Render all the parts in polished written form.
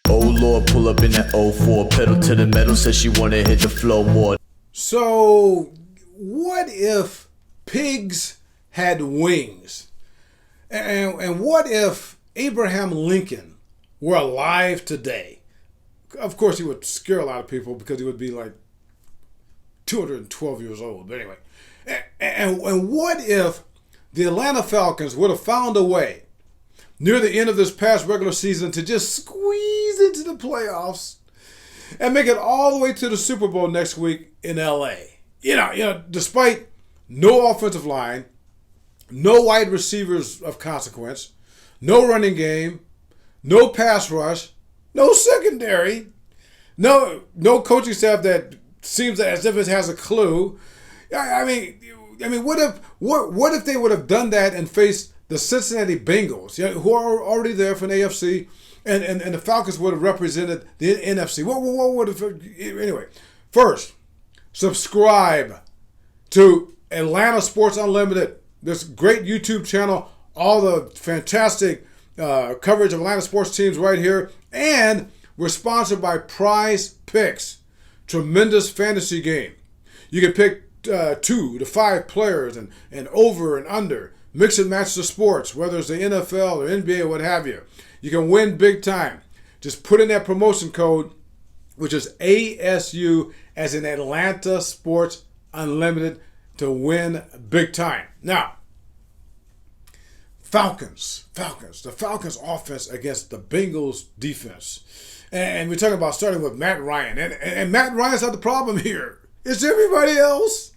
Oh Lord, pull up in that '04, pedal to the metal, says she wanna hit the flow more. So, what if pigs had wings? And what if Abraham Lincoln were alive today? Of course, he would scare a lot of people because he would be like 212 years old. But anyway, and what if the Atlanta Falcons would have found a way near the end of this past regular season to just squeeze into the playoffs and make it all the way to the Super Bowl next week in LA? You know, despite no offensive line, no wide receivers of consequence, no running game, no pass rush, no secondary, no coaching staff that seems as if it has a clue. I mean, what if they would have done that and faced the Cincinnati Bengals, who are already there for an AFC, and the Falcons would have represented the NFC? What would have? Anyway, first, subscribe to Atlanta Sports Unlimited, this great YouTube channel, all the fantastic coverage of Atlanta sports teams right here, and we're sponsored by Prize Picks, tremendous fantasy game. You can pick 2 to 5 players and over and under, mix and match the sports, whether it's the NFL or NBA or what have you. You can win big time. Just put in that promotion code, which is ASU, as in Atlanta Sports Unlimited, to win big time. Now, the Falcons offense against the Bengals defense. And we're talking about starting with Matt Ryan. And Matt Ryan's not the problem here. It's everybody else.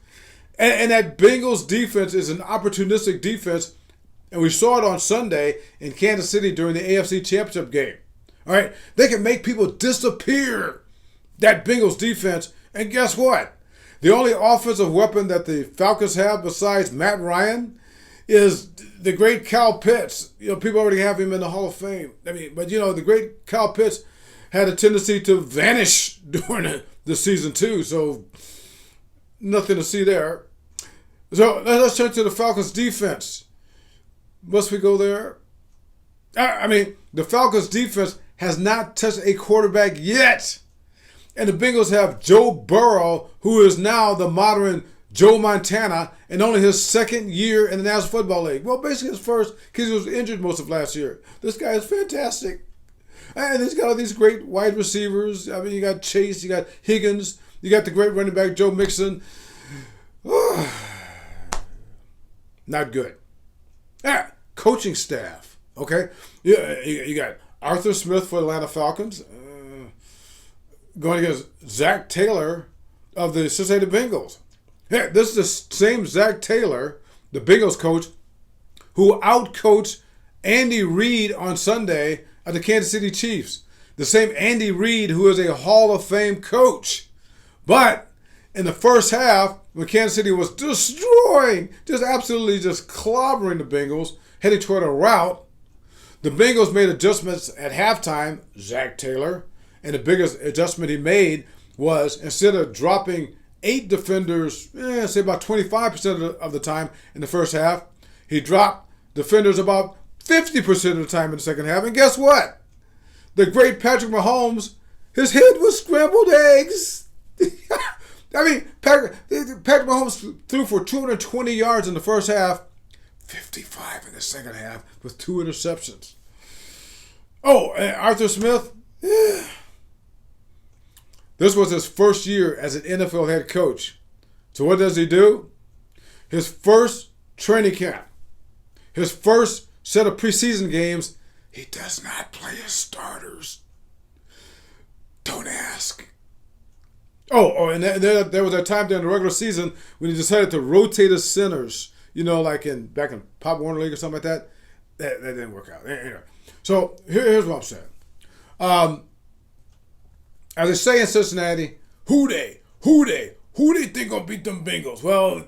And that Bengals defense is an opportunistic defense. And we saw it on Sunday in Kansas City during the AFC Championship game. All right? They can make people disappear, that Bengals defense. And guess what? The only offensive weapon that the Falcons have besides Matt Ryan is the great Kyle Pitts. People already have him in the Hall of Fame. But the great Kyle Pitts had a tendency to vanish during the season too. So nothing to see there. So let's turn to the Falcons defense. Must we go there? The Falcons defense has not touched a quarterback yet. And the Bengals have Joe Burrow, who is now the modern Joe Montana, and only his second year in the National Football League. Well, basically his first, because he was injured most of last year. This guy is fantastic. And he's got all these great wide receivers. You got Chase, you got Higgins, you got the great running back Joe Mixon. Not good. Coaching staff, okay? You got Arthur Smith for the Atlanta Falcons, going against Zach Taylor of the Cincinnati Bengals. This is the same Zach Taylor, the Bengals coach, who outcoached Andy Reid on Sunday of the Kansas City Chiefs. The same Andy Reid who is a Hall of Fame coach. But in the first half, when Kansas City was destroying, absolutely clobbering the Bengals, heading toward a rout, the Bengals made adjustments at halftime, Zach Taylor, and the biggest adjustment he made was, instead of dropping 8 defenders, say about 25% of the time in the first half, he dropped defenders about 50% of the time in the second half. And guess what? The great Patrick Mahomes, his head was scrambled eggs. Patrick Mahomes threw for 220 yards in the first half, 55 in the second half with 2 interceptions. Oh, and Arthur Smith, this was his first year as an NFL head coach. So what does he do? His first training camp, his first set of preseason games, he does not play his starters. Don't ask. Oh, and there was a time during the regular season when he decided to rotate his centers, like back in Pop Warner League or something like that. That didn't work out. Anyway. So here's what I'm saying. As they say in Cincinnati, who they think gonna beat them Bengals? Well,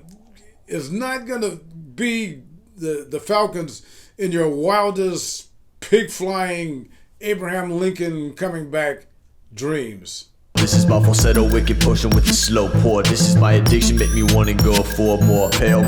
it's not gonna be the Falcons in your wildest pig-flying Abraham Lincoln coming back dreams. This is my falsetto wicked potion with the slow pour. This is my addiction, make me wanna go for more. Pale